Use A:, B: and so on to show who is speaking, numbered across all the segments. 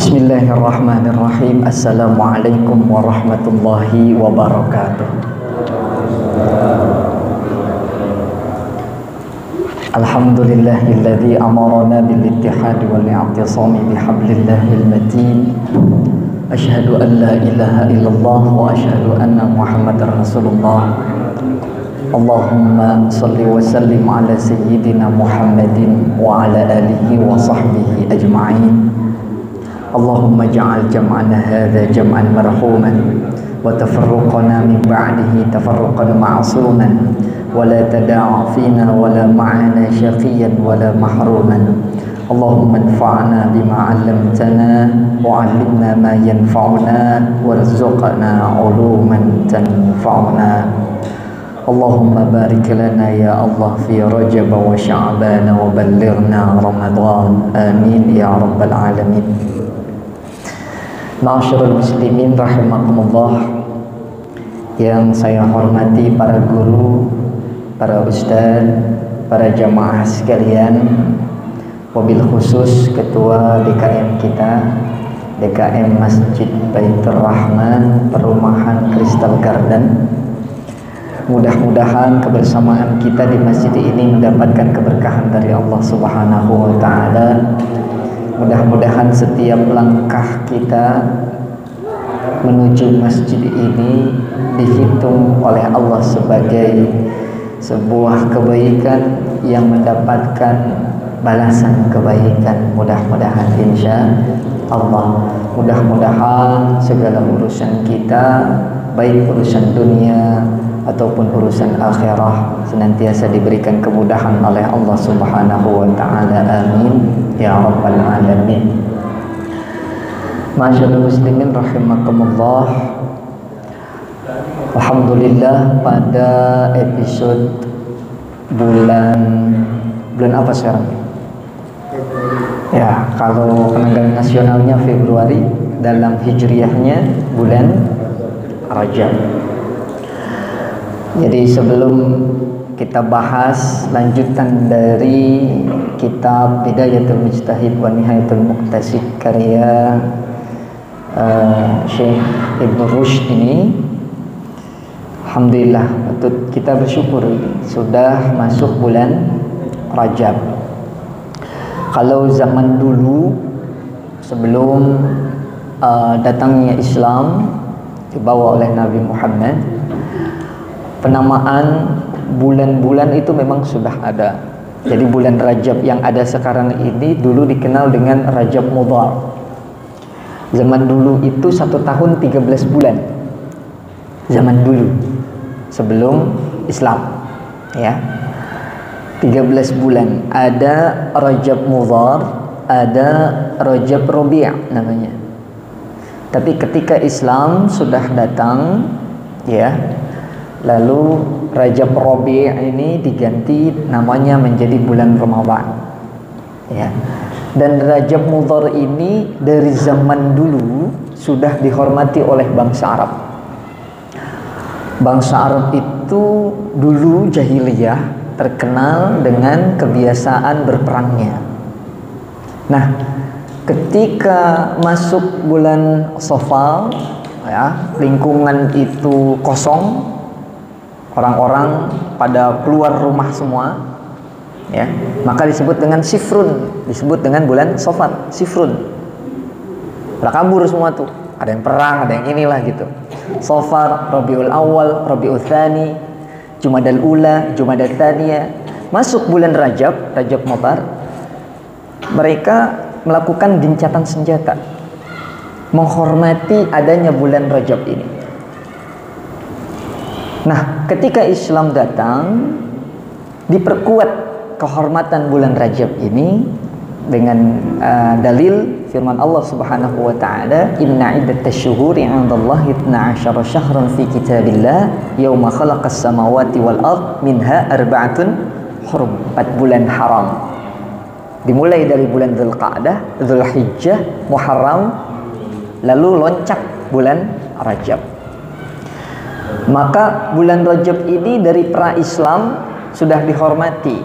A: Bismillahirrahmanirrahim. Assalamualaikum warahmatullahi wabarakatuh. Alhamdulillahilladzi amarana bil ittihad wal i'tisami bihablillahil matin. Asyhadu an la ilaha illallah wa asyhadu anna Muhammadar Rasulullah. Allahumma salli wa sallim ala sayyidina Muhammadin wa ala alihi wa sahbihi ajma'in. Allahumma ja'al jam'ana hadha jam'an marhuman wa tafarruqana min ba'dihi tafarruqan ma'suman wa la tada'a fina wa la ma'ana syaqiyan wa la mahruman. Allahumma anfa'na bima 'allamtana wa 'allimna ma yanfa'una warzuqna 'uluman tanfa'una. Allahumma barik lana ya Allah fi Rajab wa Sya'ban wa ballighna Ramadan. Amin ya rabbal alamin. Ma'asyiral muslimin rahimakumullah, yang saya hormati para guru, para ustaz, para jamaah sekalian, wabil khusus ketua DKM kita, DKM Masjid Baitur Rahman Perumahan Crystal Garden. Mudah-mudahan kebersamaan kita di masjid ini mendapatkan keberkahan dari Allah Subhanahu wa taala. Mudah-mudahan setiap langkah kita menuju masjid ini dihitung oleh Allah sebagai sebuah kebaikan yang mendapatkan balasan kebaikan. Mudah-mudahan insya Allah. Mudah-mudahan segala urusan kita, baik urusan dunia ataupun urusan akhirah, senantiasa diberikan kemudahan oleh Allah Subhanahu wa taala. Amin ya rabbal alamin. Ma'asyiral muslimin rahimakumullah. Alhamdulillah, pada episode bulan apa sekarang? Ya, kalau penanggalan nasionalnya Februari, dalam hijriyahnya bulan Rajab. Jadi sebelum kita bahas lanjutan dari kitab Bidayatul Mujtahid wa Nihayatul Muqtasid karya Syekh Ibnu Rushd ini, alhamdulillah patut kita bersyukur sudah masuk bulan Rajab. Kalau zaman dulu sebelum datangnya Islam dibawa oleh Nabi Muhammad, penamaan bulan-bulan itu memang sudah ada. Jadi bulan Rajab yang ada sekarang ini dulu dikenal dengan Rajab Mudhar. Zaman dulu itu 1 tahun 13 bulan. Zaman dulu sebelum Islam, ya. 13 bulan. Ada Rajab Mudhar, ada Rajab Rabi' namanya. Tapi ketika Islam sudah datang, ya, lalu Rajab Rabi' ini diganti namanya menjadi bulan Ramadan, ya. Dan Rajab Mudhar ini dari zaman dulu sudah dihormati oleh bangsa Arab. Bangsa Arab itu dulu jahiliyah terkenal dengan kebiasaan berperangnya. Nah, ketika masuk bulan Safar, ya, lingkungan itu kosong, orang-orang pada keluar rumah semua, ya, maka disebut dengan sifrun, disebut dengan bulan Safar, sifrun. Pada kabur semua tuh, ada yang perang, ada yang inilah gitu. Safar, Rabiul Awal, Rabiul Tsani, Jumadal Ula, Jumadal Tsaniyah. Masuk bulan Rajab, Rajab Mudhar, mereka melakukan gencatan senjata menghormati adanya bulan Rajab ini. Nah, ketika Islam datang, diperkuat kehormatan bulan Rajab ini dengan dalil firman Allah Subhanahu wa taala, "Inna iddatash syuhuri 'indallahi 12 syahran fi kitabillah yauma khalaqas samawati wal ard minha arba'atun hurum." 4 bulan haram. Dimulai dari bulan Dzulqa'dah, Dzulhijjah, Muharram, lalu loncat bulan Rajab. Maka bulan Rajab ini dari pra-Islam sudah dihormati,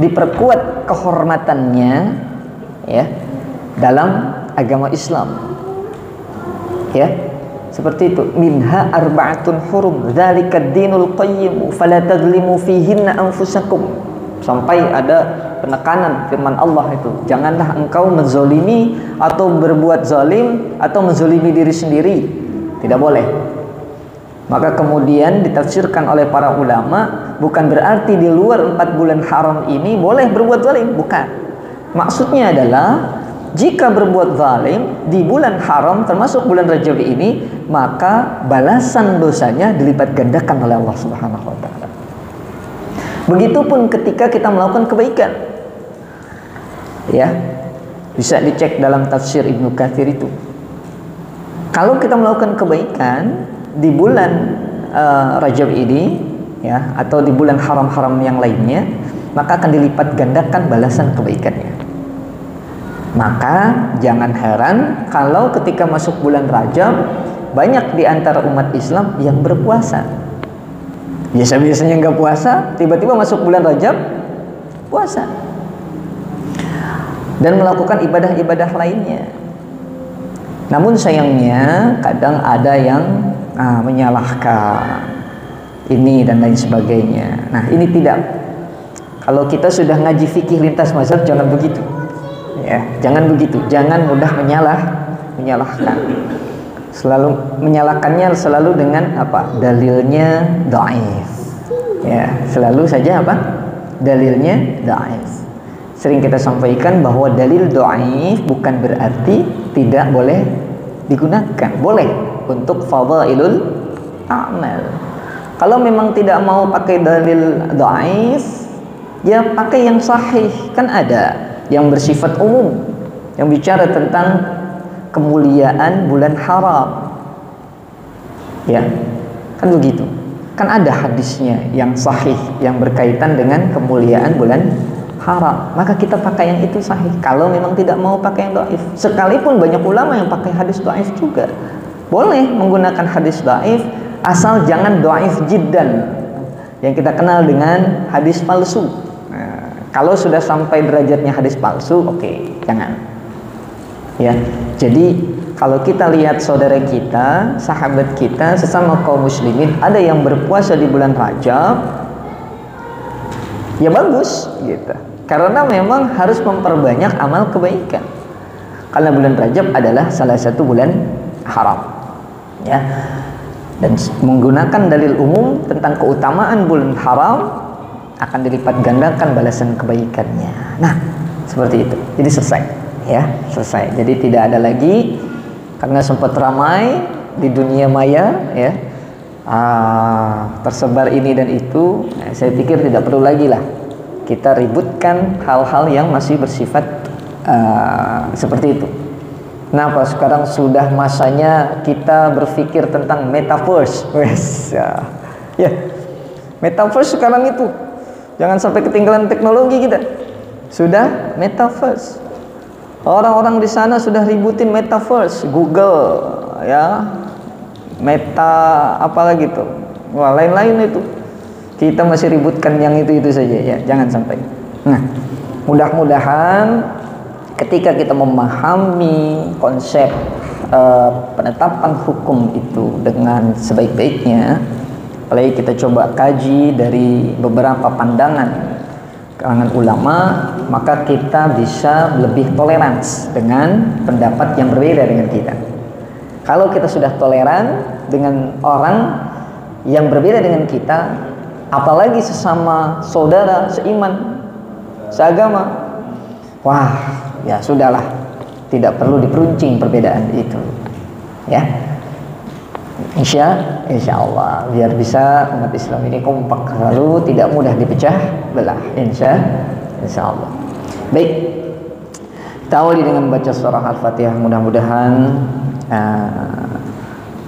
A: diperkuat kehormatannya, ya, dalam agama Islam. Ya, seperti itu. Minha arba'atun hurum, dzalikad dinul qayyim, fala tadzlimu fihinna anfusakum. Sampai ada penekanan firman Allah itu, janganlah engkau menzolimi atau berbuat zalim atau menzolimi diri sendiri, tidak boleh. Maka kemudian ditafsirkan oleh para ulama, bukan berarti di luar 4 bulan haram ini boleh berbuat zalim, bukan. Maksudnya adalah jika berbuat zalim di bulan haram termasuk bulan Rajab ini, maka balasan dosanya dilipat gandakan oleh Allah Subhanahu wa taala. Begitupun ketika kita melakukan kebaikan. Ya. Bisa dicek dalam tafsir Ibnu Katsir itu. Kalau kita melakukan kebaikan di bulan Rajab ini, ya, atau di bulan haram-haram yang lainnya, maka akan dilipat gandakan balasan kebaikannya. Maka jangan heran kalau ketika masuk bulan Rajab banyak di antara umat Islam yang berpuasa. Biasa-biasanya nggak puasa, tiba-tiba masuk bulan Rajab puasa dan melakukan ibadah-ibadah lainnya. Namun sayangnya kadang ada yang menyalahkan ini dan lain sebagainya. Nah, ini tidak. Kalau kita sudah ngaji fikih lintas mazhab, jangan begitu. Ya, jangan begitu. Jangan mudah menyalahkan. Selalu menyalahkannya selalu dengan apa? Dalilnya dhaif. Ya, selalu saja apa? Dalilnya dhaif. Sering kita sampaikan bahwa dalil dhaif bukan berarti tidak boleh digunakan. Boleh untuk fadhailul a'mal. Kalau memang tidak mau pakai dalil dhaif, ya pakai yang sahih. Kan ada yang bersifat umum, yang bicara tentang kemuliaan bulan haram. Ya, kan begitu. Kan ada hadisnya yang sahih yang berkaitan dengan kemuliaan bulan haram. Maka kita pakai yang itu sahih. Kalau memang tidak mau pakai yang dhaif, sekalipun banyak ulama yang pakai hadis dhaif juga, boleh menggunakan hadis dhaif, asal jangan dhaif jiddan, yang kita kenal dengan hadis palsu. Nah, kalau sudah sampai derajatnya hadis palsu, oke, jangan. Ya, jadi kalau kita lihat saudara kita, sahabat kita, sesama kaum muslimin, ada yang berpuasa di bulan Rajab, ya bagus gitu. Karena memang harus memperbanyak amal kebaikan. Karena bulan Rajab adalah salah satu bulan haram. Ya. Dan menggunakan dalil umum tentang keutamaan bulan haram akan dilipat gandakan balasan kebaikannya. Nah, seperti itu. Jadi selesai, ya, selesai. Jadi tidak ada lagi, karena sempat ramai di dunia maya, ya, tersebar ini dan itu. Nah, saya pikir tidak perlu lagi lah kita ributkan hal-hal yang masih bersifat seperti itu. Kenapa? Sekarang sudah masanya kita berpikir tentang metaverse. Ya, metaverse sekarang itu. Jangan sampai ketinggalan teknologi kita. Sudah metaverse. Orang-orang di sana sudah ributin metaverse, Google, ya, Meta, apalagi tuh. Wah, lain-lain itu. Kita masih ributkan yang itu saja, ya, jangan sampai. Nah, mudah-mudahan ketika kita memahami konsep penetapan hukum itu dengan sebaik-baiknya, apalagi kita coba kaji dari beberapa pandangan kalangan ulama, maka kita bisa lebih toleransi dengan pendapat yang berbeda dengan kita. Kalau kita sudah toleran dengan orang yang berbeda dengan kita, apalagi sesama saudara seiman, seagama, wah, ya sudahlah, tidak perlu diperuncing perbedaan itu, ya. Insya Allah, biar bisa umat Islam ini kompak selalu, tidak mudah dipecah belah. Insya Allah. Baik, kita awali dengan membaca surah Al-Fatihah. Mudah-mudahan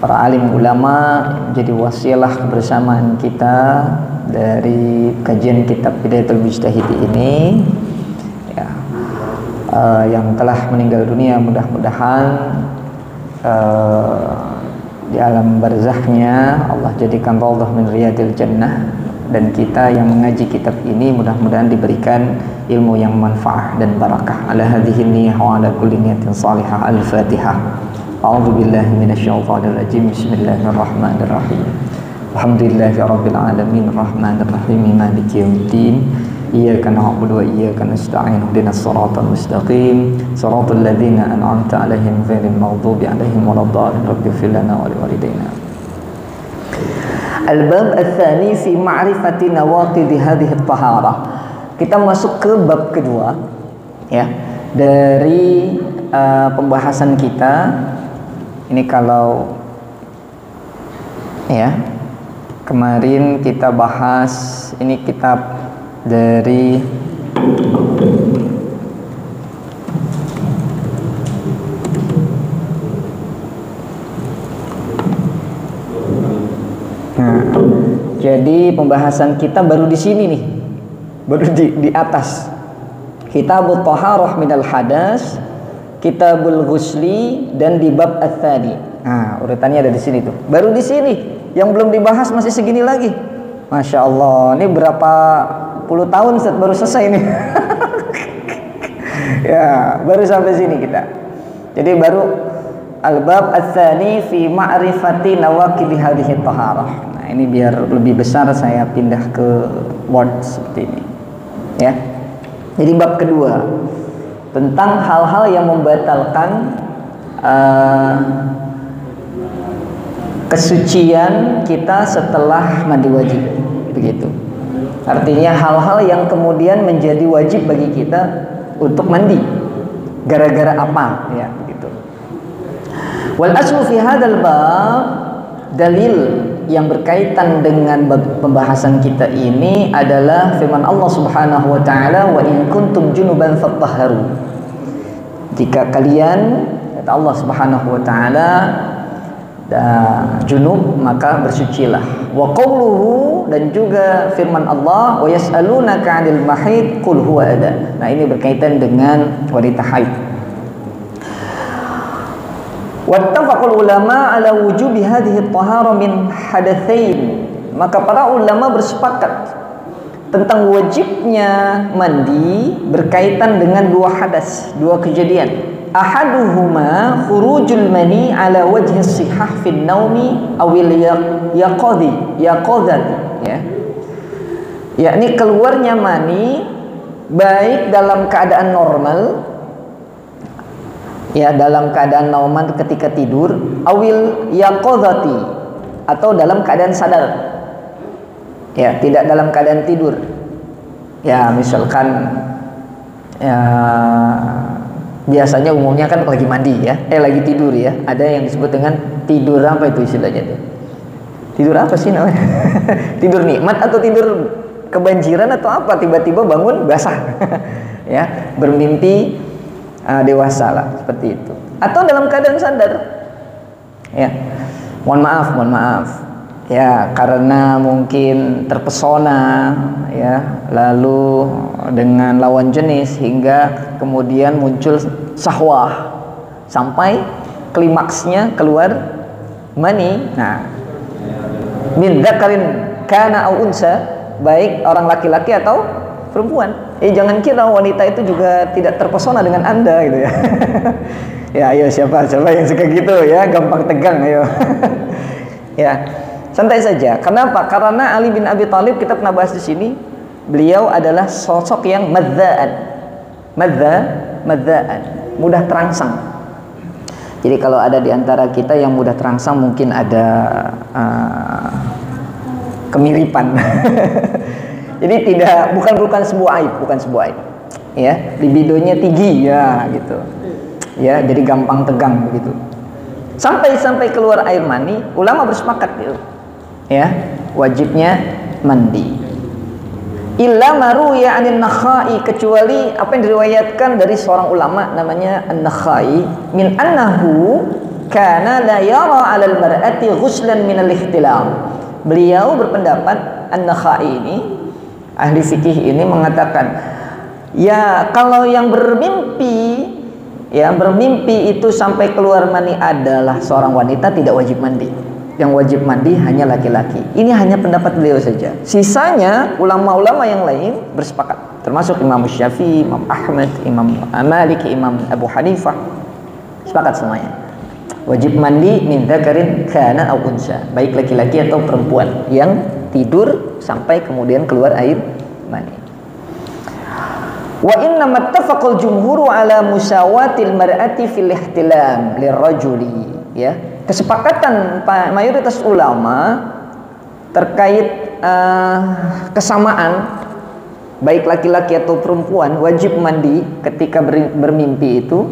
A: para alim ulama jadi wasilah kebersamaan kita dari kajian kitab Bidayatul Mujtahid ini, ya, yang telah meninggal dunia, mudah-mudahan di alam barzahnya Allah jadikan raudhah min riyadil jannah, dan kita yang mengaji kitab ini mudah-mudahan diberikan ilmu yang manfaat dan barakah. Ala hadhihi niyyah wa ala kulli niyatin salihah. Al-Fatihah. A'udzu billahi minasyaitonir rajim. Bismillahirrahmanirrahim. Alhamdulillahirabbil alamin arrahmanir rahim maliki yaumiddin. Iyyaka na'budu wa iyyaka nasta'in ihdinas siratal mustaqim siratal ladzina an'amta 'alaihim ghairil maghdubi 'alaihim waladdallin. Rabbighfir lana wa liwalidayna. Al-bab ats-tsani fi ma'rifati nawaqidhi hadhihi at-taharah. Kita masuk ke bab kedua ya dari pembahasan kita. Ini kalau ya kemarin kita bahas ini kitab dari jadi pembahasan kita baru di sini nih, baru di atas. Kitabut Thaharah minal hadas, Kitabul Ghusli, dan di bab ats-tsani. Nah, urutannya ada di sini tuh. Baru di sini. Yang belum dibahas masih segini lagi. Masya Allah, ini berapa puluh tahun Ustaz baru selesai nih. Ya, baru sampai sini kita. Jadi baru al-bab ats-tsani fi ma'rifati nawaqidhi hadhihi at-taharah. Nah, ini biar lebih besar saya pindah ke Word seperti ini. Ya. Jadi bab kedua tentang hal-hal yang membatalkan kesucian kita setelah mandi wajib, begitu. Artinya hal-hal yang kemudian menjadi wajib bagi kita untuk mandi gara-gara apa, ya, begitu. Wal aslu fi hadzal bab, dalil yang berkaitan dengan pembahasan kita ini adalah firman Allah Subhanahu wa taala, wa in kuntum junuban fatahharu. Jika kalian, kata Allah Subhanahu wa taala, junub maka bersucilah. Wa qawluhu, dan juga firman Allah, wa yas'alunaka 'anil mahid qul huwa adha. Nah, ini berkaitan dengan wanita haid. Wattafaqul ulama ala wujubi hadhihi at-taharah min hadatsain. Maka para ulama bersepakat tentang wajibnya mandi berkaitan dengan dua hadas, dua kejadian. Ahaduhuma khurujul mani ala wajhi as-sihah fi an-naumi awil yaqadhi ya. Yakni keluarnya mani baik dalam keadaan normal, ya, dalam keadaan nauman ketika tidur, awil yaqadhati, atau dalam keadaan sadar, ya, tidak dalam keadaan tidur. Ya, misalkan ya, biasanya umumnya kan lagi mandi ya, lagi tidur ya. Ada yang disebut dengan tidur apa itu istilahnya tuh? Tidur apa sih namanya? Tidur nikmat atau tidur kebanjiran atau apa? Tiba-tiba bangun basah, ya, bermimpi dewasa lah, seperti itu. Atau dalam keadaan sadar, ya. Mohon maaf, ya, karena mungkin terpesona, ya, lalu dengan lawan jenis hingga kemudian muncul syahwah sampai klimaksnya keluar mani. Nah, min dzakarin kana au unsa, baik orang laki-laki atau perempuan. Jangan kira wanita itu juga tidak terpesona dengan Anda gitu ya. Ya, ayo siapa yang suka gitu ya, gampang tegang, ayo. Ya, santai saja. Kenapa? Karena Ali bin Abi Thalib, kita pernah bahas di sini, beliau adalah sosok yang madzaan, mudah terangsang. Jadi kalau ada di antara kita yang mudah terangsang, mungkin ada kemiripan. Jadi bukan sebuah aib, ya, libidonya tinggi, ya, gitu, ya, jadi gampang tegang begitu. Sampai keluar air mani, ulama bersepakat, ya, wajibnya mandi. Illa maruya anin Nakhai, kecuali apa yang diriwayatkan dari seorang ulama namanya An-Nakhai, min annahu kana la yara 'alal mar'ati ghuslan min al-ihtilam. Beliau berpendapat, An-Nakhai ini, ahli fikih ini, mengatakan, ya, kalau yang bermimpi itu sampai keluar mani adalah seorang wanita, tidak wajib mandi. yang wajib mandi hanya laki-laki. Ini hanya pendapat beliau saja. Sisanya ulama-ulama yang lain bersepakat, termasuk Imam Syafi'i, Imam Ahmad, Imam Malik, Imam Abu Hanifah, sepakat semuanya. Wajib mandi min dzakarin kana aw unsa, baik laki-laki atau perempuan yang tidur sampai kemudian keluar air mani. Wa inna mattafaqal jumhuru ala musawatil mar'ati fil ihtilam lirrajuli, ya. Kesepakatan mayoritas ulama terkait kesamaan baik laki-laki atau perempuan wajib mandi ketika bermimpi itu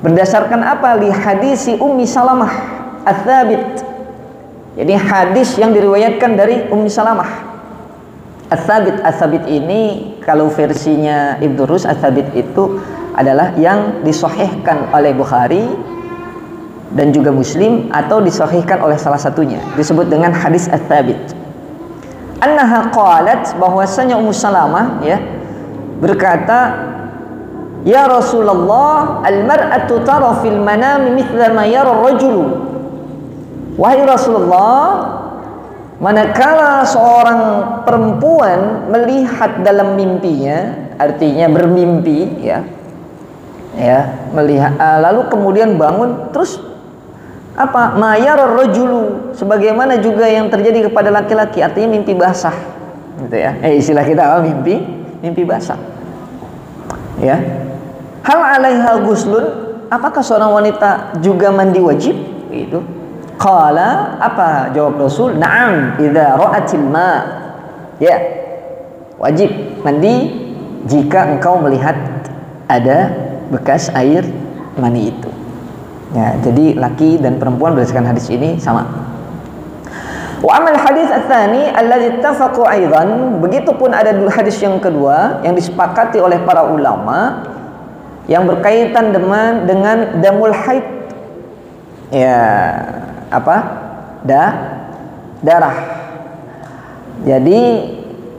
A: berdasarkan apa? Li hadisi Ummi Salamah Ats-Tsabit. Jadi hadis yang diriwayatkan dari Ummi Salamah Ats-Tsabit. Ats-Tsabit ini kalau versinya Ibnu Rus, Ats-Tsabit itu adalah yang disahihkan oleh Bukhari dan juga Muslim, atau disahihkan oleh salah satunya, disebut dengan hadis Ats-Tsabit. Annaha qalat, bahwasanya Ummu Salamah ya berkata, ya Rasulullah, al-mar'atu tara fil manami mithla ma yara ar-rajulu. Wahai Rasulullah, manakala seorang perempuan melihat dalam mimpinya, artinya bermimpi ya melihat, lalu kemudian bangun, terus apa? Mayar rajulu, sebagaimana juga yang terjadi kepada laki-laki, artinya mimpi basah, gitu ya. Istilah kita mimpi basah. Ya. Hal alaiha guslun, apakah seorang wanita juga mandi wajib? Itu. Qala, apa jawab Rasul? Na'am, idza ra'atil ma. Ya. Wajib mandi jika engkau melihat ada bekas air mani itu. Ya, jadi laki dan perempuan berdasarkan hadis ini sama. Wa amal hadis ats-tsani alladzi ittafaqu aidan, begitupun ada hadis yang kedua yang disepakati oleh para ulama yang berkaitan dengan damul haid. Ya, apa? Darah. Jadi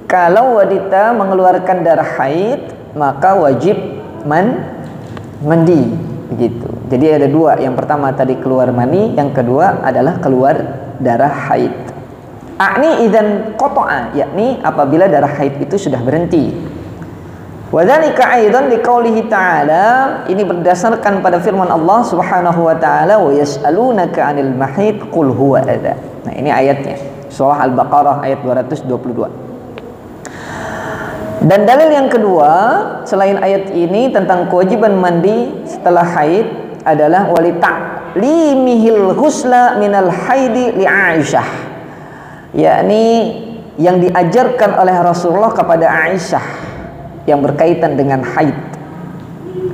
A: kalau wanita mengeluarkan darah haid maka wajib mandi, begitu. Jadi ada dua, yang pertama tadi keluar mani, yang kedua adalah keluar darah haid. A'ni idzan qata'a, yakni apabila darah haid itu sudah berhenti. Wa dzalika aidan liqaulihi ta'ala, ini berdasarkan pada firman Allah Subhanahu wa taala, wa yas'alunaka 'anil mahid qul huwa adza. Nah, ini ayatnya. Surah Al-Baqarah ayat 222. Dan dalil yang kedua selain ayat ini tentang kewajiban mandi setelah haid adalah walita'limihil ghusla minal haidi li Aisyah, yakni yang diajarkan oleh Rasulullah kepada Aisyah yang berkaitan dengan haid,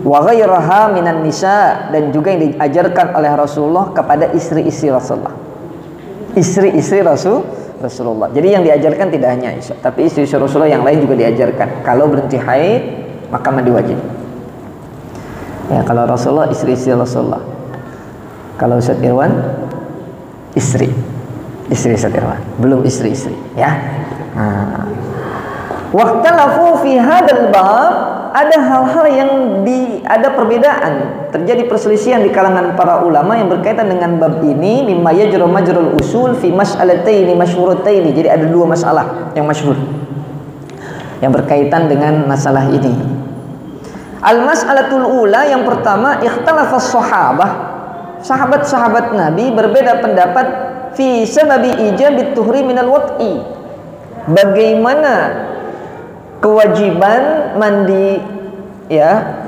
A: wa ghairaha minan nisa, dan juga yang diajarkan oleh Rasulullah kepada istri-istri Rasulullah, istri-istri Rasulullah. Jadi yang diajarkan tidak hanya Aisyah, tapi istri-istri Rasulullah yang lain juga diajarkan kalau berhenti haid maka mandi wajib. Ya, kalau Rasulullah, istri-istri Rasulullah. Kalau Ustaz Irwan, istri Ustaz Irwan, belum istri-istri, ya. Waqtalafu fi hadzal bab, ada hal-hal yang ada perbedaan, terjadi perselisihan di kalangan para ulama yang berkaitan dengan bab ini, mimma yajru majrul usul fi mas'alataini masyhurataini. Jadi ada dua masalah yang masyhur yang berkaitan dengan masalah ini. Al-mas'alatul ula, yang pertama, ikhtalafas sahabah, sahabat-sahabat Nabi berbeda pendapat fi sababi ijabit tuhri minal wat'i, bagaimana kewajiban mandi ya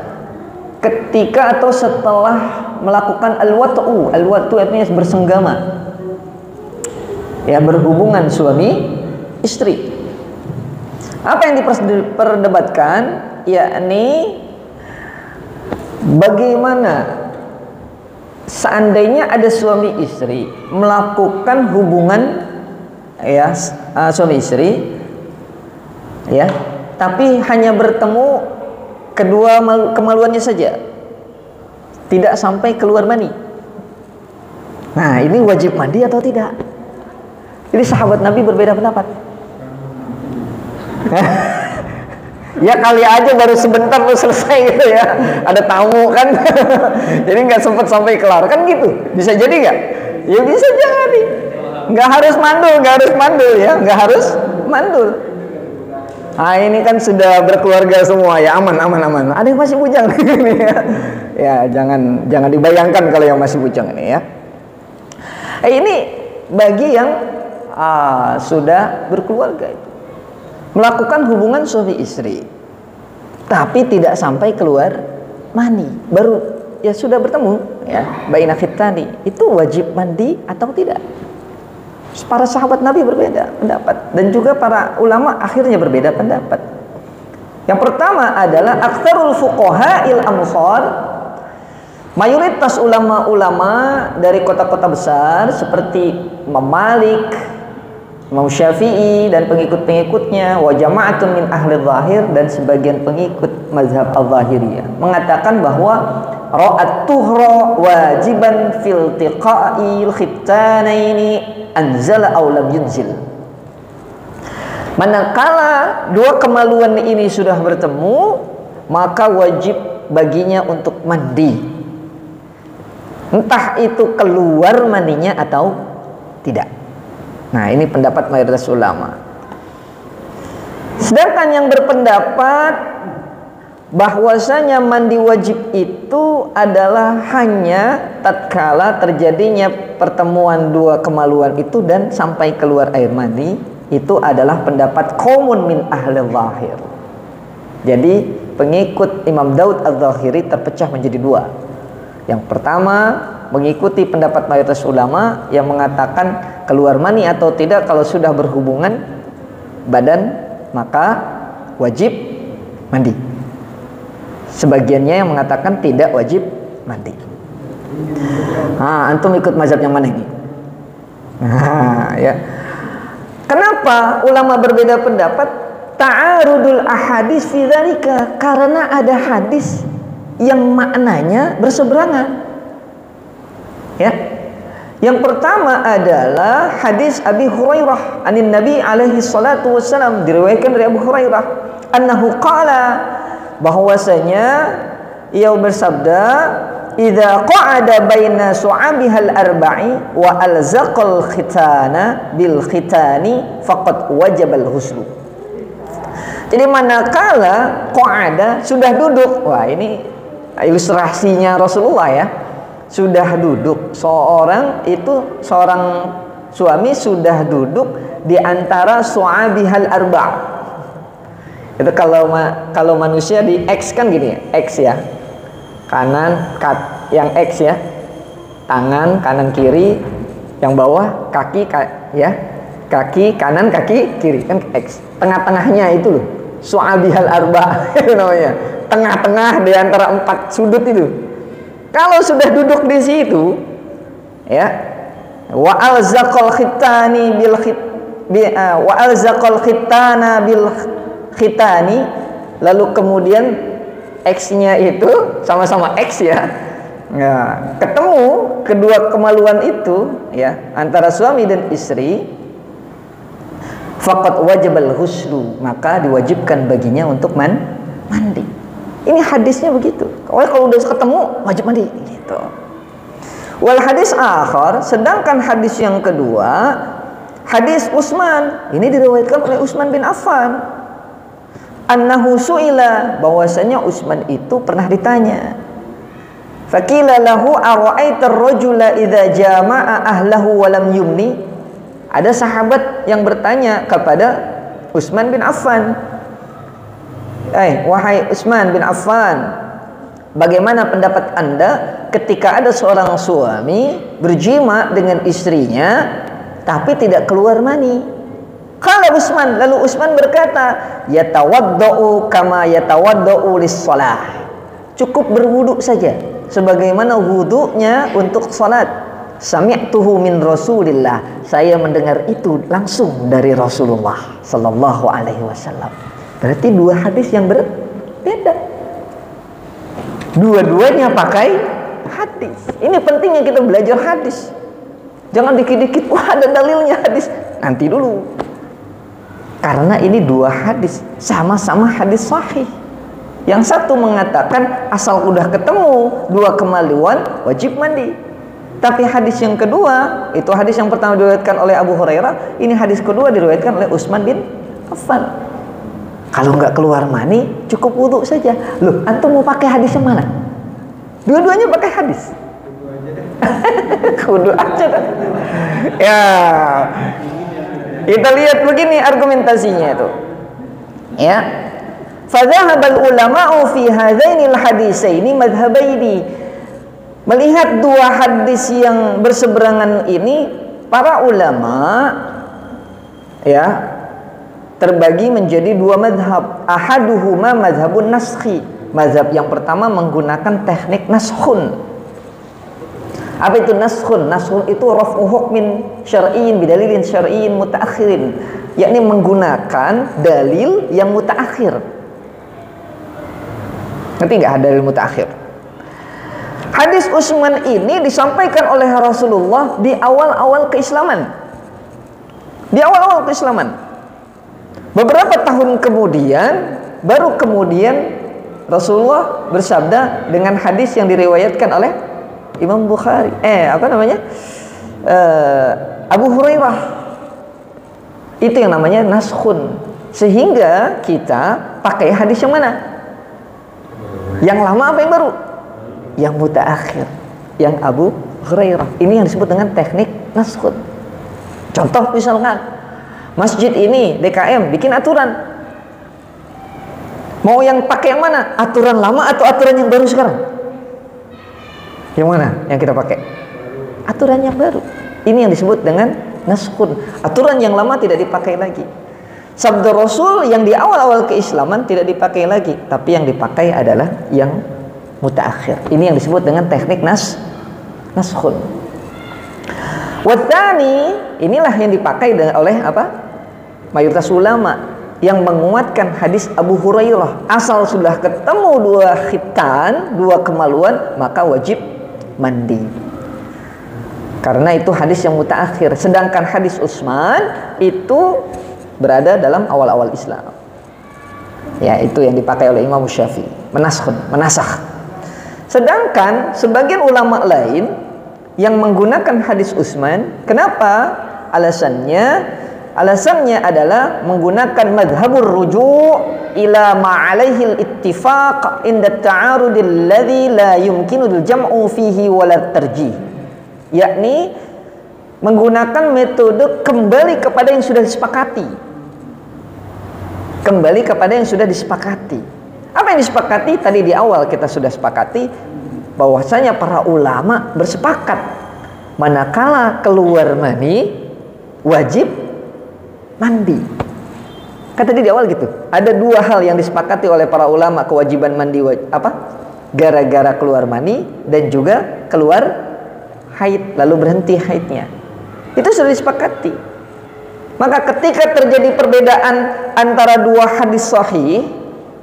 A: ketika atau setelah melakukan al-wat'u. Al-wat'u artinya bersenggama, ya, berhubungan suami istri. Apa yang diperdebatkan, yakni bagaimana seandainya ada suami istri melakukan hubungan, ya, suami istri, ya, tapi hanya bertemu kedua kemaluannya saja, tidak sampai keluar mani. Nah, ini wajib mandi atau tidak? Jadi sahabat Nabi berbeda pendapat. Ya kali aja baru sebentar lu selesai gitu ya, ada tamu kan. Jadi nggak sempat sampai kelar kan gitu. Bisa jadi nggak? Ya bisa jadi. nggak harus mandul ya, nggak harus mandul. Nah ini kan sudah berkeluarga semua ya, aman. Ada yang masih bujang ini ya. Ya jangan dibayangkan kalau yang masih bujang ini ya. Ini bagi yang sudah berkeluarga itu melakukan hubungan suami istri, tapi tidak sampai keluar mani, baru ya sudah bertemu ya, baina khitani, itu wajib mandi atau tidak? Para sahabat Nabi berbeda pendapat, dan juga para ulama akhirnya berbeda pendapat. Yang pertama adalah aktsarul fuqaha'il amsar, mayoritas ulama-ulama dari kota-kota besar seperti Imam Malik, Imam Syafi'i dan pengikut-pengikutnya, wa jama'atun min ahli zahir, dan sebagian pengikut mazhab al-zahiriyah mengatakan bahwa ra'at tuhra wajiban fil tiqa'il khitanaini anzala aw lam yunzil. Manakala dua kemaluan ini sudah bertemu, maka wajib baginya untuk mandi, entah itu keluar maninya atau tidak. Nah ini pendapat mayoritas ulama. Sedangkan yang berpendapat bahwasanya mandi wajib itu adalah hanya tatkala terjadinya pertemuan dua kemaluan itu dan sampai keluar air mani, itu adalah pendapat qaumun min ahli zahir. Jadi pengikut Imam Daud al-Zahiri terpecah menjadi dua. Yang pertama mengikuti pendapat mayoritas ulama yang mengatakan keluar mani atau tidak kalau sudah berhubungan badan maka wajib mandi. Sebagiannya yang mengatakan tidak wajib mandi. Antum ikut mazhab yang mana ini? Ya. Kenapa ulama berbeda pendapat? Ta'arudul ahadis fi dzalika, karena ada hadis yang maknanya berseberangan. Ya. Yang pertama adalah hadis Abi Hurairah anin Nabi alaihi salatu wassalam, diriwayatkan dari Abu Hurairah annahu qala, bahwasanya ia bersabda, idza qa'ada baina su'abihal arba'i wa alzaqal khitana bil khitani faqad wajabal huslu. Jadi manakala qa'ada, sudah duduk, wah ini ilustrasinya Rasulullah ya, sudah duduk, seorang suami sudah duduk di antara su'abihal arba'. Itu kalau manusia di X kan gini ya, X ya, kanan yang X ya, tangan kanan kiri, yang bawah kaki ya, kaki kanan kaki kiri kan X, tengah-tengahnya itu loh su'abihal arba itu namanya, tengah-tengah di antara empat sudut itu. Kalau sudah duduk di situ ya, wa alzaqal khitani bil khitani, lalu kemudian X-nya itu sama-sama X ya. Nah, ketemu kedua kemaluan itu ya antara suami dan istri, faqad wajibal huslu, maka diwajibkan baginya untuk mandi. Ini hadisnya begitu. Kalau udah ketemu wajib mandi gitu. Wal hadis akhar, sedangkan hadis yang kedua, hadis Utsman, ini diriwayatkan oleh Utsman bin Affan. Annahu su'ila, bahwasanya Utsman itu pernah ditanya. Faqila lahu ara'aita ar-rajula idza jama'a ahlahu wa lam yumni. Ada sahabat yang bertanya kepada Utsman bin Affan, wahai Utsman bin Affan, bagaimana pendapat Anda ketika ada seorang suami berjima dengan istrinya tapi tidak keluar mani? Qala Utsman, lalu Utsman berkata, yatawaddau kama yatawaddau lis-shalah. Cukup berwudu saja sebagaimana wudunya untuk salat. Sami'tuhu min Rasulillah, saya mendengar itu langsung dari Rasulullah sallallahu alaihi wasallam. Berarti dua hadis yang berbeda. Dua-duanya pakai hadis. Ini pentingnya kita belajar hadis. Jangan dikit-dikit wah ada dalilnya hadis. Nanti dulu. Karena ini dua hadis, sama-sama hadis sahih. Yang satu mengatakan asal udah ketemu dua kemaluan wajib mandi. Tapi hadis yang kedua, itu hadis yang pertama diriwayatkan oleh Abu Hurairah, ini hadis kedua diriwayatkan oleh Utsman bin Affan. Kalau nggak keluar mani, cukup wudu saja. Loh, antum mau pakai hadis yang mana? Dua-duanya pakai hadis. Wudu aja kan? Ya, kita lihat begini argumentasinya itu. Ya, fadhahabal ulama'u fi hadzainil hadisaini madhhabaini. Melihat dua hadis yang berseberangan ini, para ulama ya terbagi menjadi dua madhab. Ahaduhuma madhabun naskhi. Mazhab yang pertama menggunakan teknik naskhun. Apa itu naskhun? Naskhun itu raf'u hukmin syar'iyyin bidalilin syar'iyyin mutaakhirin, yakni menggunakan dalil yang mutaakhir. Ngerti nggak dalil mutaakhir? Hadis Utsman ini disampaikan oleh Rasulullah di awal-awal keislaman. Di awal-awal keislaman. Beberapa tahun kemudian, baru kemudian Rasulullah bersabda dengan hadis yang diriwayatkan oleh Imam Bukhari. Abu Hurairah. Itu yang namanya naskhun. Sehingga kita pakai hadis yang mana? Yang lama apa yang baru? Yang mutaakhir, yang Abu Hurairah. Ini yang disebut dengan teknik naskhun. Contoh misalkan masjid ini DKM bikin aturan, mau yang pakai yang mana? Aturan lama atau aturan yang baru sekarang? Yang mana yang kita pakai? Aturan yang baru. Ini yang disebut dengan naskhun. Aturan yang lama tidak dipakai lagi. Sabda Rasul yang di awal-awal keislaman tidak dipakai lagi, tapi yang dipakai adalah yang mutaakhir. Ini yang disebut dengan teknik naskhun. Wathani, inilah yang dipakai oleh mayoritas ulama yang menguatkan hadis Abu Hurairah. Asal sudah ketemu dua khitan, dua kemaluan, maka wajib mandi. Karena itu hadis yang mutaakhir. Sedangkan hadis Utsman itu berada dalam awal-awal Islam. Ya, itu yang dipakai oleh Imam Syafi'i. Menasakh. Sedangkan sebagian ulama lain yang menggunakan hadis Utsman, kenapa? Alasannya adalah menggunakan madhabur ruju' ila ma'alaihil ittifaq inda ta'arudil ladzi la yumkinul jam'u fihi wala tarjih. Yakni menggunakan metode kembali kepada yang sudah disepakati. Kembali kepada yang sudah disepakati. Apa yang disepakati? Tadi di awal kita sudah sepakati bahwasanya para ulama bersepakat manakala keluar mani wajib mandi. Kan tadi di awal gitu. Ada dua hal yang disepakati oleh para ulama, kewajiban mandi gara-gara keluar mani dan juga keluar haid lalu berhenti haidnya. Itu sudah disepakati. Maka ketika terjadi perbedaan antara dua hadis sahih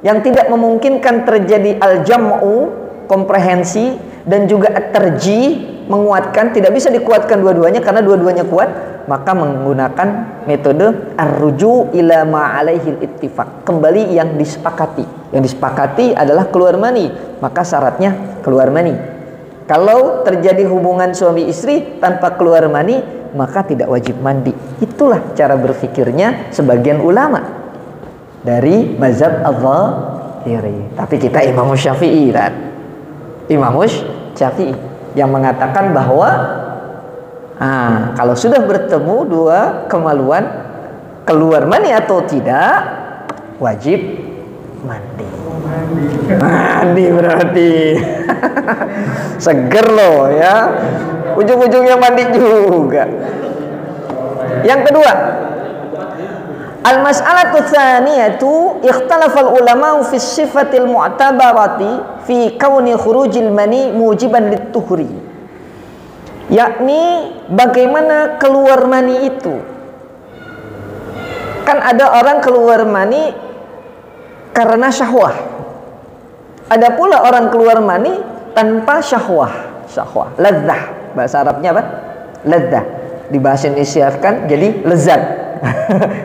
A: yang tidak memungkinkan terjadi al-jam'u, komprehensi, dan juga at-tarjih, menguatkan, tidak bisa dikuatkan dua-duanya karena dua-duanya kuat, maka menggunakan metode ar-ruju' ila ma'alaihil ittifaq, kembali yang disepakati. Yang disepakati adalah keluar mani, maka syaratnya keluar mani. Kalau terjadi hubungan suami istri tanpa keluar mani, maka tidak wajib mandi. Itulah cara berfikirnya sebagian ulama dari mazhab al-Zahiri. Tapi kita Imam Syafi'i kan? Imam Syafi'i yang mengatakan bahwa kalau sudah bertemu dua kemaluan, keluar mani atau tidak, wajib mandi. Mandi berarti seger loh ya. Ujung-ujungnya mandi juga. Yang kedua, al-mas'alatu tsaniyatu ikhtalafal ulama'u fi sifatil mu'tabarati fi kauni khurujil mani mujiban lit-tuhri. Yakni bagaimana keluar mani itu. Kan ada orang keluar mani karena syahwah. Ada pula orang keluar mani tanpa syahwah. Syahwah, ladzah. Bahasa Arabnya apa? Ladzah. Di bahasa Indonesia kan jadi lezat.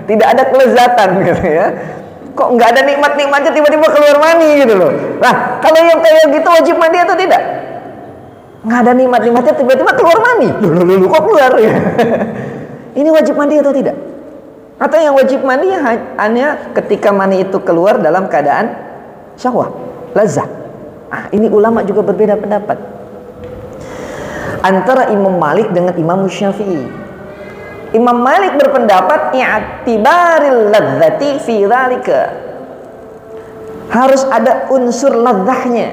A: Tidak ada kelezatan gitu ya. Kok nggak ada nikmat-nikmatnya tiba-tiba keluar mani gitu loh. Nah, kalau yang kayak gitu wajib mandi atau tidak? nggak ada nikmat-nikmatnya, tiba-tiba keluar mani. Loh, kok keluar ya? Ini wajib mandi atau tidak? Atau yang wajib mandi hanya ketika mani itu keluar dalam keadaan syahwah, lazah. Ini ulama juga berbeda pendapat antara Imam Malik dengan Imam Syafi'i. Imam Malik berpendapat i'tibaril ladzati fi dzalika, harus ada unsur ladzahnya,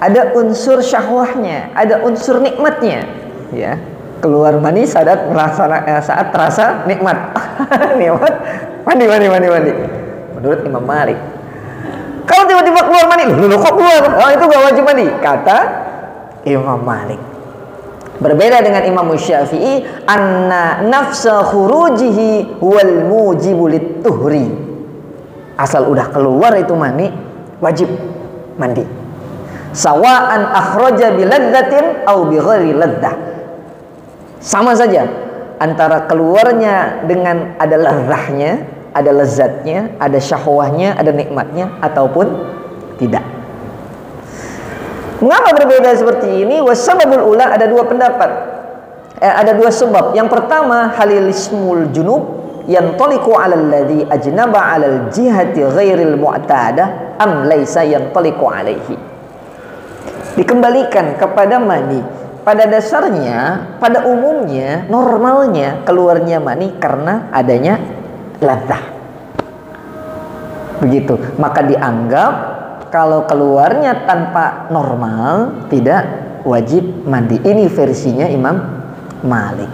A: ada unsur syahwahnya, ada unsur nikmatnya, ya. Keluar mani saat terasa nikmat. Nikmat mandi. Menurut Imam Malik. Kalau tiba-tiba keluar mani, loh kok keluar? Itu gak wajib mandi, kata Imam Malik. Berbeda dengan Imam Syafi'i, anna nafsa khurujihi wal mujibu lit-tuhri. Asal udah keluar itu mani, wajib mandi. Sawa'an akhraja bi ladzatin aw bi ghairi ladzah. Sama saja antara keluarnya dengan ada lezahnya, ada lezatnya, ada syahwahnya, ada nikmatnya, ataupun tidak. Mengapa berbeda seperti ini? Wasababul ula, ada dua pendapat, ada dua sebab. Yang pertama, halilismul junub yantaliqu 'alal ladzi ajnaba 'alal jihati ghairil mu'tadah am laisa yantaliqu 'alaihi. Dikembalikan kepada mani. Pada dasarnya, pada umumnya, normalnya keluarnya mani karena adanya ladzah. Begitu. Maka dianggap kalau keluarnya tanpa normal tidak wajib mandi. Ini versinya Imam Malik.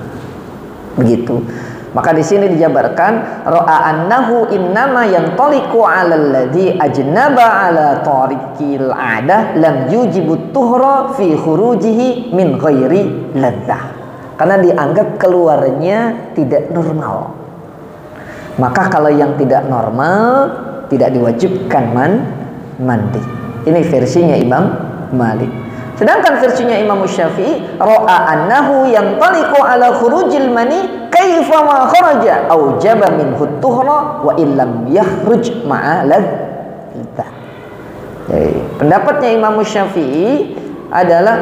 A: Begitu. Maka di sini dijabarkan ra'a annahu innama yantaliqu 'alal ladzi ajnaba 'ala tariqil 'adah lam yujibu tuhra fi khurujihi min ghairi ladzah. Karena dianggap keluarnya tidak normal. Maka kalau yang tidak normal tidak diwajibkan mandi. Ini versinya Imam Malik. Sedangkan versinya Imam Syafi'i, ra'a annahu yantaliqu 'ala khurujil mani kaifa ma kharaja aujaba minhu tuhra wa illam yakhruj ma'a ladzah. Pendapatnya Imam Syafi'i adalah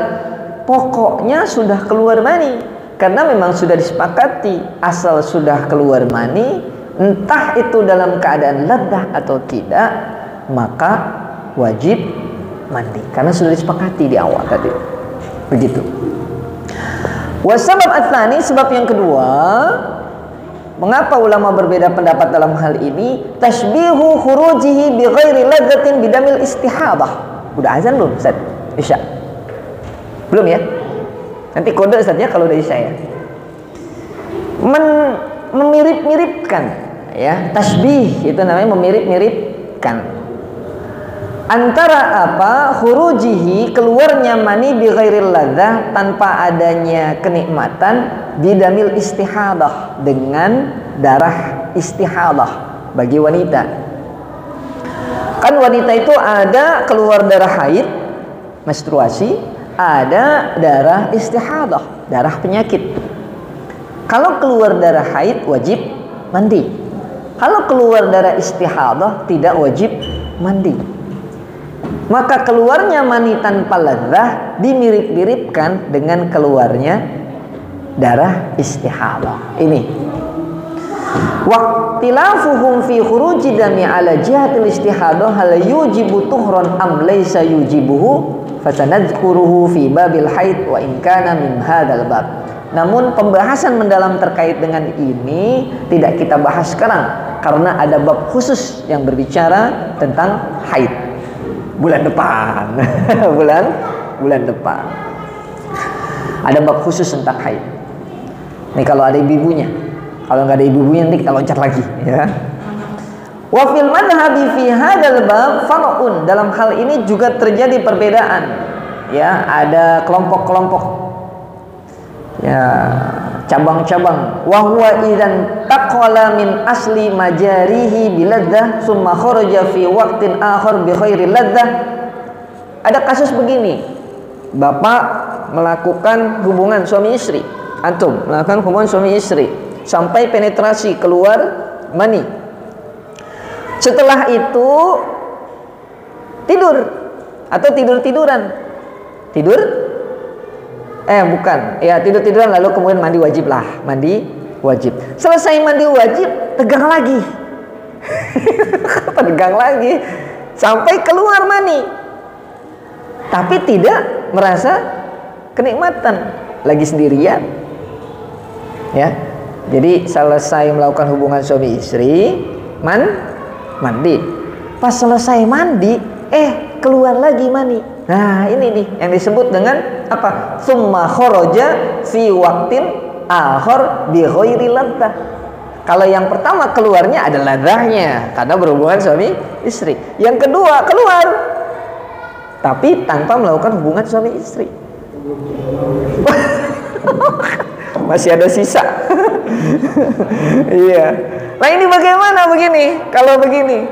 A: pokoknya sudah keluar mani, karena memang sudah disepakati asal sudah keluar mani, entah itu dalam keadaan ladzah atau tidak, maka wajib mandi karena sudah disepakati di awal tadi. Begitu. Wasabab ats-tsani, sebab yang kedua, mengapa ulama berbeda pendapat dalam hal ini? Tashbihu khurujihi bi ghairi ladzatin bidamil istihadah. Udah azan belum Ustaz? Isya. Belum ya? Nanti kode Ustaz ya kalau udah Isya ya. Memirip-miripkan ya, tasbih itu namanya memirip-miripkan. Antara apa? Khurujihi, keluarnya mani bi ghairil ladzah, tanpa adanya kenikmatan, bidamil istihadah, dengan darah istihadah bagi wanita. Kan wanita itu ada keluar darah haid, menstruasi, ada darah istihadah, darah penyakit. Kalau keluar darah haid wajib mandi. Kalau keluar darah istihadah tidak wajib mandi. Maka keluarnya mani tanpa ladzah dimirip-miripkan dengan keluarnya darah istihadah. Ini waqtilafuhum fi khuruji dami ala jihatil istihadah hal yujibu tuhran am laysa yujibuhu fasanadkuruhu fi babil haid wa in kana min hadzal bab. Namun pembahasan mendalam terkait dengan ini tidak kita bahas sekarang karena ada bab khusus yang berbicara tentang haid. Bulan depan. bulan depan ada bab khusus tentang haid. Nih kalau ada ibu-ibunya, kalau nggak ada ibu-ibunya nanti kita loncat lagi ya. Wa fil madhhabi fi hadzal bab far'un, dalam hal ini juga terjadi perbedaan ya, ada kelompok-kelompok ya, cabang-cabang. Wa huwa idzan taqala min asli majarihi biladzah summa kharaja fi waqtin akhar bi ghairi ladzah. Ada kasus begini, bapak melakukan hubungan suami istri, antum melakukan hubungan suami istri sampai penetrasi, keluar mani. Setelah itu tidur atau tidur-tiduran, tidur Bukan, ya tidur-tiduran lalu kemudian mandi wajib lah, mandi wajib. Selesai mandi wajib, tegang lagi. Tegang lagi sampai keluar mani. Tapi tidak merasa kenikmatan, lagi sendirian. Ya. Jadi selesai melakukan hubungan suami istri, mandi. Pas selesai mandi, keluar lagi mani. Nah, ini nih yang disebut dengan apa? Summa kharaja fi waqtin akhar bi ghairi laddah. Kalau yang pertama keluarnya ada ladahnya karena berhubungan suami istri. Yang kedua keluar tapi tanpa melakukan hubungan suami istri. Masih ada sisa. Iya. Nah, ini bagaimana begini? Kalau begini,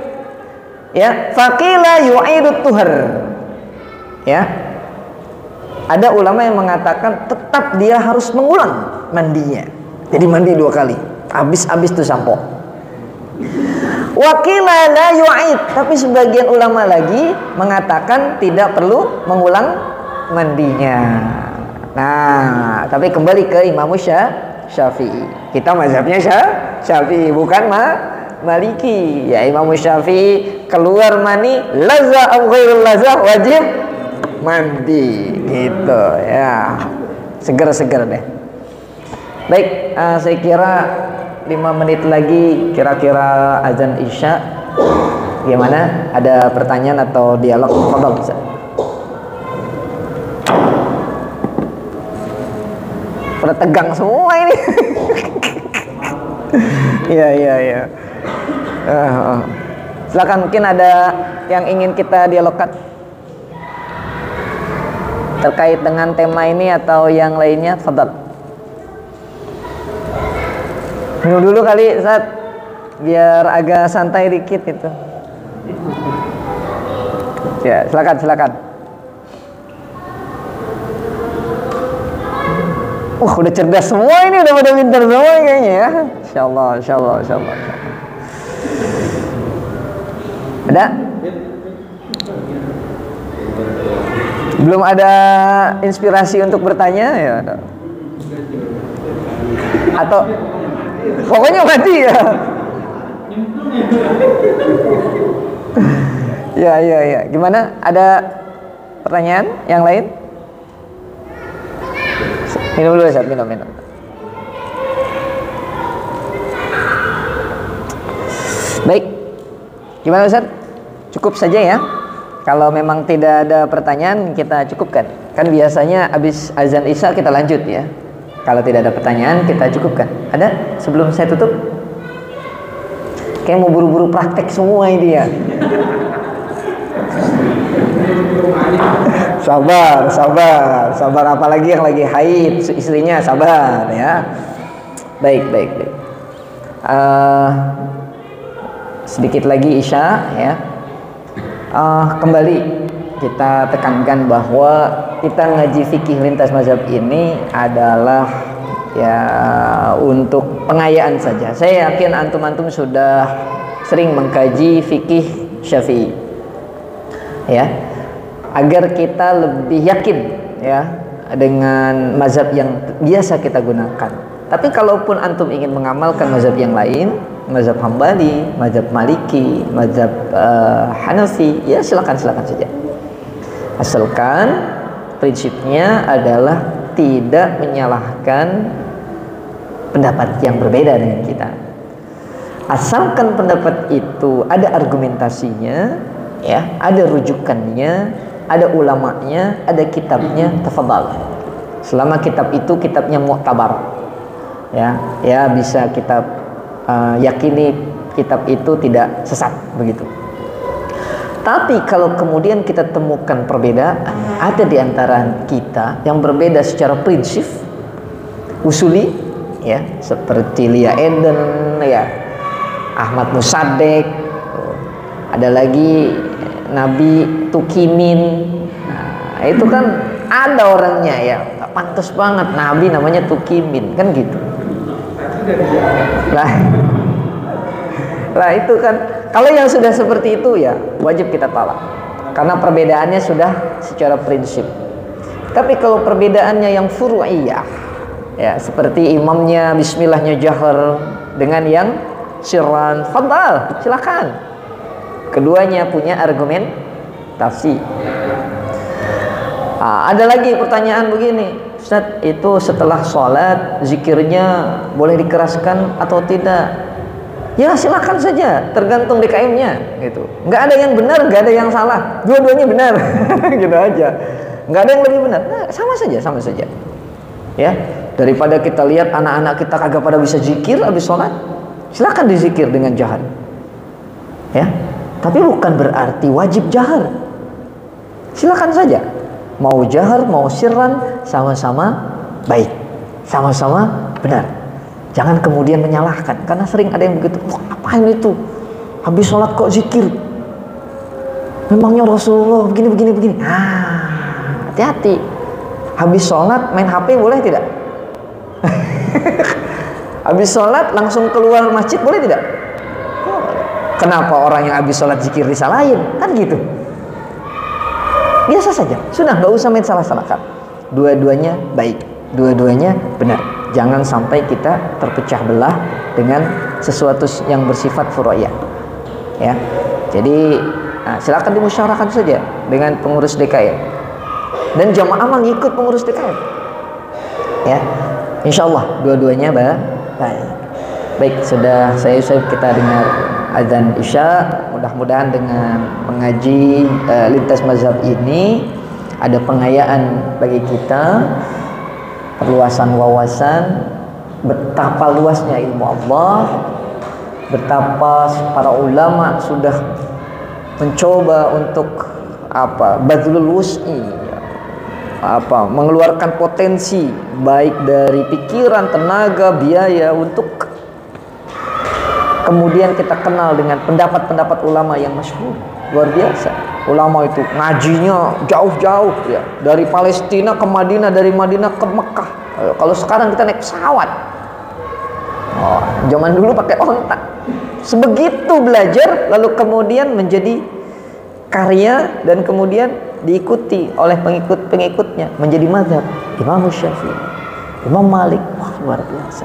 A: ya, faqila yu'idut tuhar. Ya, ada ulama yang mengatakan tetap dia harus mengulang mandinya. Jadi mandi 2 kali, habis tuh sampo. Wakila la yu'id, tapi sebagian ulama lagi mengatakan tidak perlu mengulang mandinya. Nah, tapi kembali ke Imam Syafi'i. Kita mazhabnya Syafi'i, bukan Maliki. Ya, Imam Syafi'i keluar mani lazza aw ghairul lazza wajib mandi gitu ya, seger deh. Baik, saya kira 5 menit lagi kira-kira azan isya. Gimana? Ada pertanyaan atau dialog? Fadhal, Ustaz. Pada tegang semua ini. Iya. Silakan, mungkin ada yang ingin kita dialogkan terkait dengan tema ini atau yang lainnya. Fadhal. Minum dulu kali, Ustaz, biar agak santai dikit itu. Ya, silakan. Udah cerdas semua ini, udah pada pintar semua kayaknya ya. Insyaallah. Ada? Belum ada inspirasi untuk bertanya ya? Atau pokoknya mati ya? Ya. Gimana? Ada pertanyaan yang lain? Minum dulu, Ustaz. Minum. Baik. Gimana, Ustaz? Cukup saja ya? Kalau memang tidak ada pertanyaan, kita cukupkan. Kan biasanya habis azan isya kita lanjut ya. Kalau tidak ada pertanyaan, kita cukupkan. Ada sebelum saya tutup? Kayak mau buru-buru praktek semua ini ya. Sabar, apalagi yang lagi haid istrinya, sabar ya. Baik. Sedikit lagi isya ya. Kembali kita tekankan bahwa kita ngaji fikih lintas mazhab ini adalah ya untuk pengayaan saja. Saya yakin antum sudah sering mengkaji fikih Syafi'i ya, agar kita lebih yakin ya dengan mazhab yang biasa kita gunakan. Tapi kalaupun antum ingin mengamalkan mazhab yang lain, mazhab Hambali, mazhab Maliki, mazhab Hanafi, ya silakan saja. Asalkan prinsipnya adalah tidak menyalahkan pendapat yang berbeda dengan kita. Asalkan pendapat itu ada argumentasinya, ya, ada rujukannya, ada ulamanya, ada kitabnya, tafadhal. Selama kitab itu kitabnya mu'tabar, ya bisa kita yakini kitab itu tidak sesat begitu. Tapi kalau kemudian kita temukan perbedaan ada di antara kita yang berbeda secara prinsip usuli, ya, seperti Lia Eden, ya, Ahmad Musaddiq, ada lagi Nabi Tukimin. Nah, itu kan ada orangnya ya, gak pantas banget Nabi namanya Tukimin, kan gitu. Lah itu kan, kalau yang sudah seperti itu ya wajib kita tolak, karena perbedaannya sudah secara prinsip. Tapi kalau perbedaannya yang furu'iyah, ya seperti imamnya bismillahnya jahar dengan yang sirran, fadal, silakan. Keduanya punya argumentasi. Ada lagi pertanyaan begini, Ustaz, itu setelah sholat zikirnya boleh dikeraskan atau tidak? Ya silakan saja, tergantung DKM-nya gitu. Nggak ada yang benar, nggak ada yang salah, dua-duanya benar. Gitu aja. Nggak ada yang lebih benar. Nah, sama saja. Ya, daripada kita lihat anak-anak kita kagak pada bisa zikir habis sholat, silakan dizikir dengan jahar. Ya, tapi bukan berarti wajib jahar. Silakan saja. Mau jahar, mau sirran, sama-sama baik, sama-sama benar. Jangan kemudian menyalahkan, karena sering ada yang begitu. Wah, ngapain itu? Habis sholat kok zikir? Memangnya Rasulullah begini. Hati-hati. Habis sholat main HP boleh tidak? Habis sholat langsung keluar masjid boleh tidak? Kenapa orang yang habis sholat zikir disalahin? Kan gitu. Biasa saja. Sudah, nggak usah main salah-salahkan. Dua-duanya baik, dua-duanya benar. Jangan sampai kita terpecah belah dengan sesuatu yang bersifat furu'iyah. Ya. Jadi silakan dimusyawarahkan saja dengan pengurus DKM. Dan jamaah mengikut pengurus DKM. Ya. Insyaallah dua-duanya baik. Baik, sudah kita dengar azan Isya. Mudah-mudahan dengan mengaji lintas mazhab ini ada pengayaan bagi kita, perluasan wawasan, betapa luasnya ilmu Allah, betapa para ulama sudah mencoba untuk badlul wus'i, mengeluarkan potensi baik dari pikiran, tenaga, biaya untuk kemudian kita kenal dengan pendapat-pendapat ulama yang masyhur. Luar biasa. Ulama itu ngajinya jauh-jauh ya, dari Palestina ke Madinah, dari Madinah ke Mekah. Kalau sekarang kita naik pesawat. Zaman dulu pakai onta. Sebegitu belajar lalu kemudian menjadi karya dan kemudian diikuti oleh pengikut-pengikutnya menjadi mazhab Imam Syafi'i, Imam Malik. Wah, luar biasa.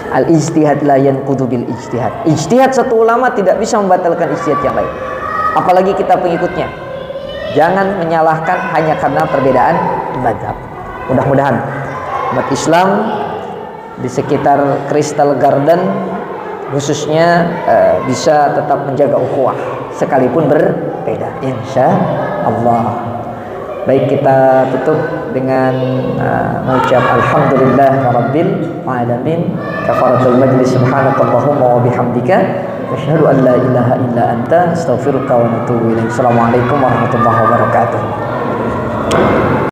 A: Al-ijtihad la yanqudu bil ijtihad. Ijtihad satu ulama tidak bisa membatalkan ijtihad yang lain. Apalagi kita pengikutnya. Jangan menyalahkan hanya karena perbedaan mazhab. Mudah-mudahan umat Islam di sekitar Crystal Garden khususnya bisa tetap menjaga ukhuwah sekalipun berbeda, insya Allah. Baik, kita tutup dengan mengucap alhamdulillah rabbil alamin, kafaratul majlis, subhanakallahumma wa bihamdika, asyhadu an la ilaha illa anta, astaghfiruka wa atubu ilaik. Assalamualaikum warahmatullahi wabarakatuh.